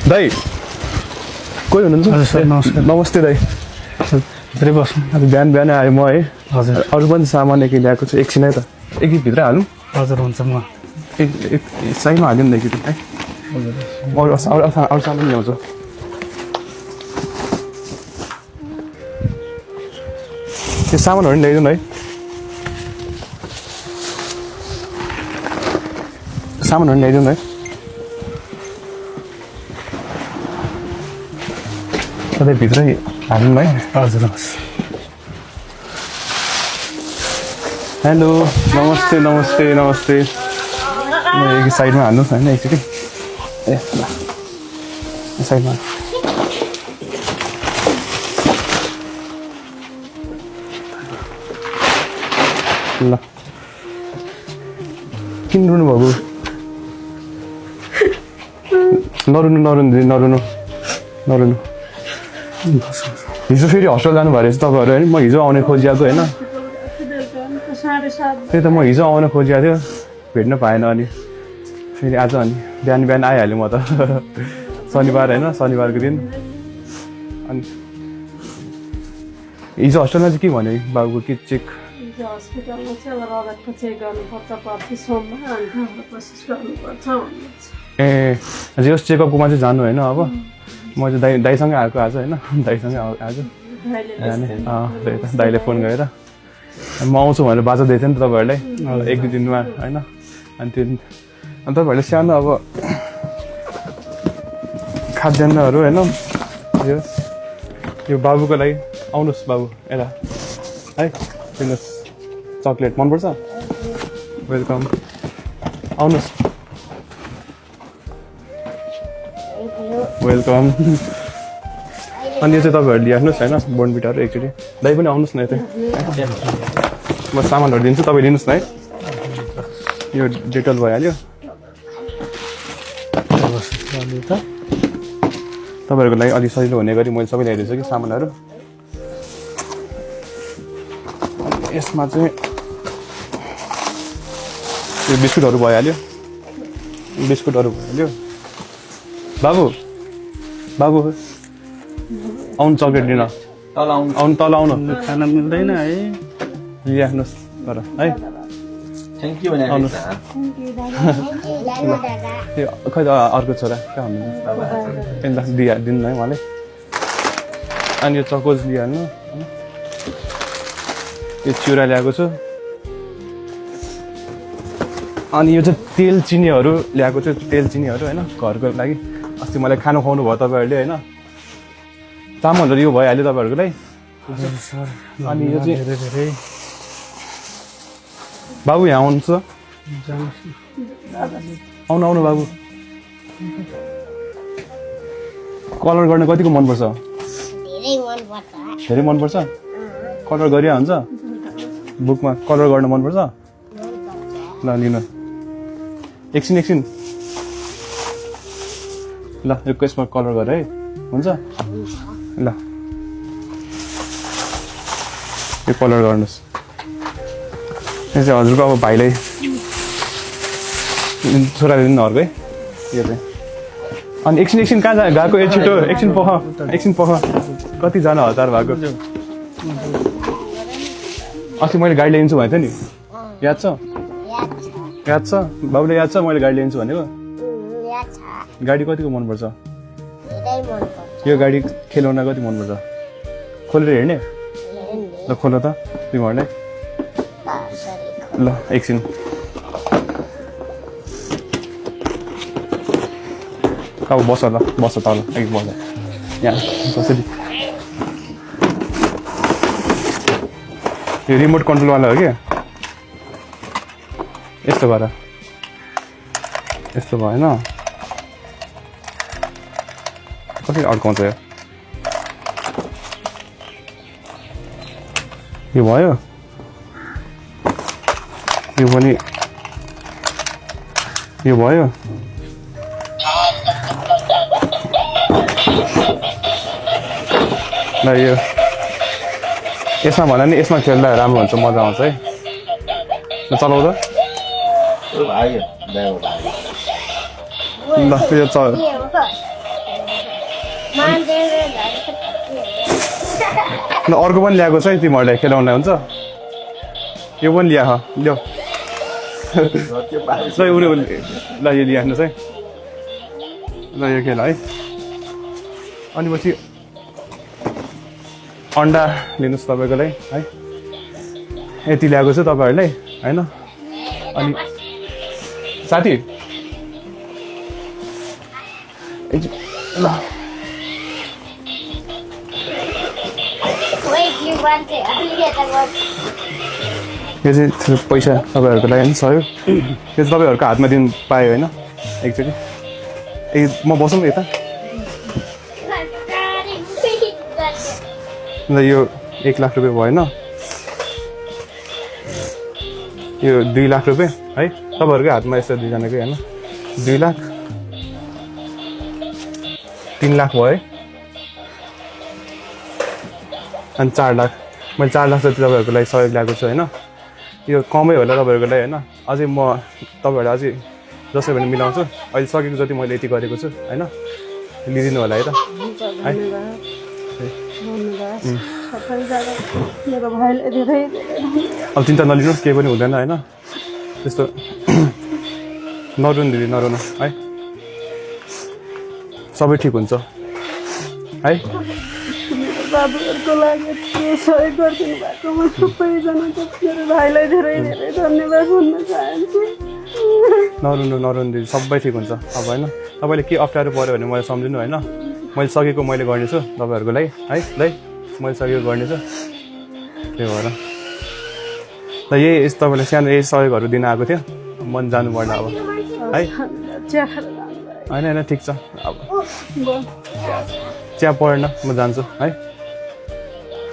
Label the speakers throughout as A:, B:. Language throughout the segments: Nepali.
A: दाइ कोही हुनुहुन्छ?
B: हजुर सर नमस्कार।
A: नमस्ते दाइ।
B: भित्रै बस्नु।
A: आज बिहान आएँ म है।
B: हजुर
A: अरू पनि सामान एक ल्याएको छु, एकछिन है त। भित्र हालौँ?
B: हजुर हुन्छ म
A: साइडमा हाल्यो नि त है। अरू सामान ल्याउँछु। त्यो सामानहरू नि ल्याइदिउँ न है। सामानहरू ल्याइदिउँ न है। सधैँ भित्रै हाल्नु है।
B: हजुर हस्।
A: हेलो नमस्ते नमस्ते नमस्ते। म एक साइडमा हाल्नुहोस् होइन एकचोटि। ए ल साइडमा ल। किन रुनु भएको? नरुनु नरुनु दिदी नरुनु नरुनु। हिजो फेरि हस्पिटल जानुभएको रहेछ तपाईँहरू होइन? म हिजो आउने खोजिआएको होइन। त्यही त म हिजो आउन खोजिएको थियो, भेट्न पाएन। अनि फेरि आज अनि बिहान आइहाल्यो म त। शनिबार होइन, शनिबारको दिन। अनि हिजो हस्पिटलमा चाहिँ के भन्यो बाबुको? के चेक?
C: हस्पिटलमा चाहिँ अब रगतको चेक गर्नुपर्छ प्रति सोमबार, अनि त्यहाँबाट कोसिस गर्नुपर्छ भन्नुहुन्छ।
A: ए जस चेकअपकोमा चाहिँ जानु होइन? अब म चाहिँ दाइसँगै आएको आज होइन, दाइसँगै आज जाने। त्यही त दाइले फोन गरेर म आउँछु भनेर बाजा दिएको थियो नि त तपाईँहरूलाई एक दुई दिनमा होइन। अनि त्यो अनि तपाईँहरूले सानो अब खाद्यान्नहरू होइन यो बाबुको लागि। आउनुहोस् बाबु यता है, दिनुहोस् चक्लेट। मनपर्छ? वेलकम, आउनुहोस्। वेलकम। अनि यो चाहिँ तपाईँहरू लिइहाल्नुहोस् होइन, बोर्नभिटाहरू एकचोटि। दाइ पनि आउनुहोस् न यतै, म सामानहरू दिन्छु, तपाईँ लिनुहोस् न है। यो डेटल भइहाल्यो। तपाईँहरूको लागि अलिक सजिलो हुने गरी मैले सबै ल्याइदिन्छु कि सामानहरू। यसमा चाहिँ यो बिस्कुटहरू भइहाल्यो, बिस्कुटहरू भइहाल्यो। बाबु बाबु आउनु चक्लेट लिन। आउनु तल आउनु।
B: खाना मिल्दैन है।
A: लिइहाल्नुहोस् तर है।
D: थ्याङ्क यू
A: आउनुहोस्। यो खै त अर्को छोरा कहाँ हुनुहुन्छ? दिनु है उहाँले। अनि यो चकोज लिइहाल्नु। यो चिउरा ल्याएको छु। अनि यो चाहिँ तेल चिनीहरू ल्याएको छु, तेल चिनीहरू होइन घरको लागि। अस्ति मलाई खानु खुवाउनु भयो तपाईँहरूले होइन। चामलहरू यो भइहाल्यो तपाईँहरूको लागि। अनि यो चाहिँ
B: धेरै
A: बाबु यहाँ आउनुहुन्छ? आउनु आउनु बाबु। कलर गर्न कतिको मनपर्छ? धेरै मनपर्छ। कलर गरिया हुन्छ बुकमा? कलर गर्न मनपर्छ? ल लिनु एकछिन ल। यो यसमा कलर गर है, हुन्छ? ल यो कलर गर्नुहोस्। यो चाहिँ हजुरको अब भाइलाई छोराले दिनु अर्को है यो चाहिँ। अनि एकछिन कहाँ गएको? छिटो एकछिन पख। कतिजना हतार भएको? अस्ति मैले गाडी ल्याइदिन्छु भनेको थिएँ नि, याद छ? याद छ बाबुले? याद छ मैले गाडी ल्याइदिन्छु भनेको? गाडी कतिको मनपर्छ? यो गाडी खेलाउन कति मनपर्छ? खोलेर हेर्ने? ल खोल त तिमीहरूलाई। ल एकछिन। अब बस ल, बस तल एक बस यहाँ कसरी। यो रिमोट कन्ट्रोलवाला हो क्या? यस्तो गर, यस्तो भएन। कसरी अड्काउँछ यो भयो? यो पनि यो भयो। ल यो यसमा भन नि, यसमा खेल्दा राम्रो हुन्छ, मजा आउँछ है। ल चलाउ त। ल यो ल अर्को पनि ल्याएको छ है तिमीहरूलाई खेलाउनलाई हुन्छ यो पनि ल्या ल्याऊ ल उयो ल यो ल्याउनुहोस् है ल यो खेल है अनि पछि अन्डा लिनुहोस् तपाईँको लागि है यति ल्याएको छु तपाईँहरूलाई होइन अनि साथी ल यो चाहिँ पैसा तपाईँहरूको लागि पनि सहयोग यो चाहिँ तपाईँहरूको हातमा दिनु पायो होइन एकचोटि ए म बसौँ यता ल यो 1 लाख रुपियाँ भएन यो 2 लाख रुपियाँ है तपाईँहरूकै हातमा यस्तो दुईजनाकै होइन 2 लाख 3 लाख भयो है अनि 4 लाख मैले 4 लाख जति तपाईँहरूको लागि सहयोग ल्याएको छु होइन यो कमै होला तपाईँहरूको लागि होइन अझै म तपाईँहरूलाई अझै जसरी पनि मिलाउँछु अहिले सकेको जति मैले यति गरेको छु होइन लिइदिनु होला है त अब चिन्ता नलिनुहोस् केही पनि हुँदैन होइन त्यस्तो नरुनु दिदी नरुनु है सबै ठिक हुन्छ है
C: बाबुहरूको लागि सहयोग गरिदिनु भएकोमा सबैजनाको मेरो भाइलाई धेरै धेरै धन्यवाद भन्न चाहन्छु
A: नरुनु दिदी सबै ठिक हुन्छ अब होइन तपाईँले के अप्ठ्यारो पऱ्यो भने मैले सम्झिनु होइन मैले सकेको मैले गर्नेछु तपाईँहरूको लागि है ल मैले सकेको गर्नेछु त्यही भएर ल यही तपाईँलाई सानो यही सहयोगहरू दिन आएको थियो मन जानुपर्ने अब है होइन ठिक छ अब चिया पढ्न म जान्छु है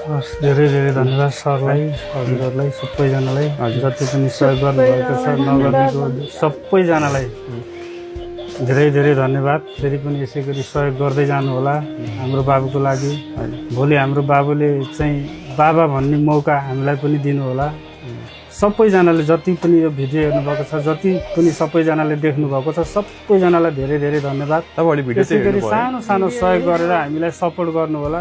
B: हस् धेरै धेरै धन्यवाद सरलाई हजुरहरूलाई सबैजनालाई जति पनि सहयोग गर्नुभएको छ नगर्नेको सबैजनालाई धेरै धेरै धन्यवाद फेरि पनि यसै गरी सहयोग गर्दै जानुहोला हाम्रो बाबुको लागि भोलि हाम्रो बाबुले चाहिँ बाबा भन्ने मौका हामीलाई पनि दिनुहोला सबैजनाले जति पनि यो भिडियो हेर्नुभएको छ जति पनि सबैजनाले देख्नुभएको छ सबैजनालाई धेरै धेरै धन्यवाद
A: तपाईँहरूले भिडियो
B: यसै गरी सानो सानो सहयोग गरेर हामीलाई सपोर्ट गर्नुहोला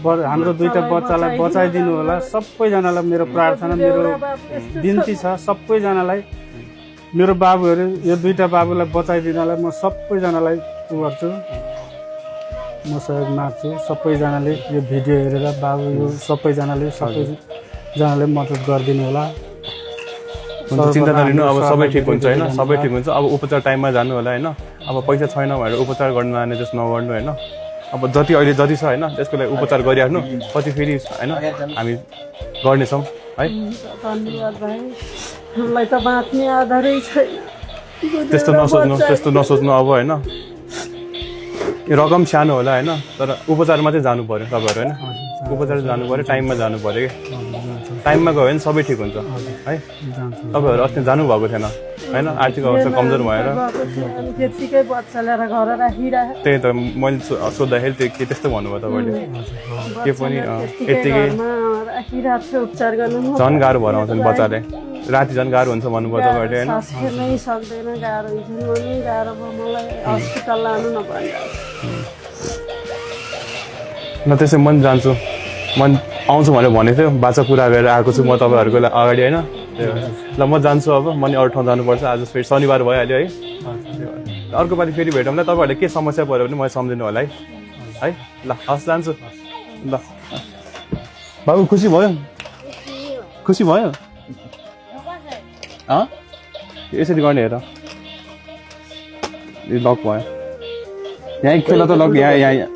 B: हाम्रो दुईटा बच्चालाई बचाइदिनु होला सबैजनालाई मेरो प्रार्थना मेरो बिन्ती छ सबैजनालाई मेरो बाबुहरू यो दुईटा बाबुलाई बचाइदिनलाई म सबैजनालाई गर्छु म सहयोग माग्छु सबैजनाले यो भिडियो हेरेर बाबु यो सबैजनाले मद्दत गरिदिनु होला
A: चिन्ता नलिनु अब सबै ठिक हुन्छ होइन सबै ठिक हुन्छ अब उपचार टाइममा जानु होला होइन अब पैसा छैन भनेर उपचार गर्न जाने जस्तो नगर्नु होइन अब जति अहिले जति छ होइन त्यसको लागि उपचार गरिराख्नु पछि फेरि होइन हामी गर्नेछौँ है
C: धन्यवाद भाइ हामीलाई त बाँच्ने आधारै छैन
A: त्यस्तो नसोच्नु अब होइन यो रकम सानो होला होइन तर उपचारमा चाहिँ जानु पऱ्यो तपाईँहरू होइन उपचार जानु पऱ्यो टाइममा जानु पऱ्यो कि टाइममा गयो भने सबै ठिक हुन्छ है तपाईँहरू अस्ति जानुभएको थिएन होइन आर्थिक अवस्था कमजोर भएर
C: त्यतिकै बच्चा लिएर घर राखिरहेको
A: त्यही त मैले सोद्धाखेरि त्यो के त्यस्तो भन्नुभयो तपाईँले के पनि यत्तिकै
C: उपचार गर्नु
A: झन् गाह्रो भएर आउँछ नि बच्चाले राति झन् गाह्रो हुन्छ भन्नुभयो तपाईँहरूले होइन
C: नै सक्दैन गाह्रो हुन्छ नि गाह्रो भयो मलाई हस्पिटल लानु नपर्ने
A: ल त्यसै म जान्छु म आउँछु भनेर भनेको थियो बाचा कुरा गरेर आएको छु म तपाईँहरूको अगाडि होइन ल म जान्छु अब म नि अरू ठाउँ जानुपर्छ आज फेरि शनिबार भइहाल्यो है अर्को पालि फेरि भेटौँला तपाईँहरूले के समस्या पऱ्यो भने मैले सम्झिनु होला है ल हस् जान्छु ल बाबु खुसी भयो यसरी गर्ने हेर लक भयो यहाँ खेल त लक यहाँ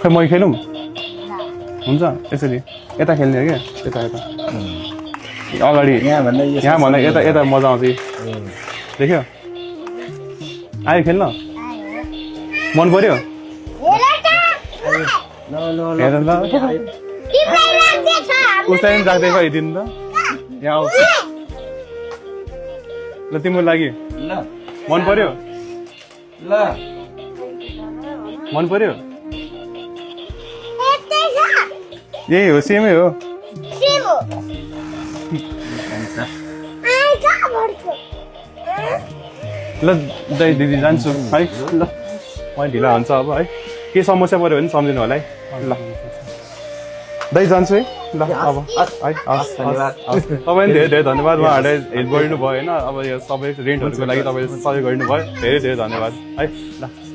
A: खै मै खेलौँ हुन्छ यसरी यता खेल्ने हो क्या यता अगाडि यहाँ भन्दा यता मजा आउँछ देख्यो आयो खेल्न मन पर्यो हेर ल उसलाई पनि राख्दै खैदिनु त यहाँ आऊ ल तिम्रो लागि मन पर्यो यही हो सेमै हो ल दाइ दिदी जान्छु है ल मैले ढिला हुन्छ अब है के समस्या पऱ्यो भने सम्झिनु होला है ल दाइ जान्छु है ल अब है हस् तपाईँ धेरै धेरै धन्यवाद उहाँहरूले हेल्प गरिदिनु भयो होइन अब यो सबै रेन्टहरूको लागि तपाईँले सहयोग गरिदिनु भयो धेरै धेरै धन्यवाद है ल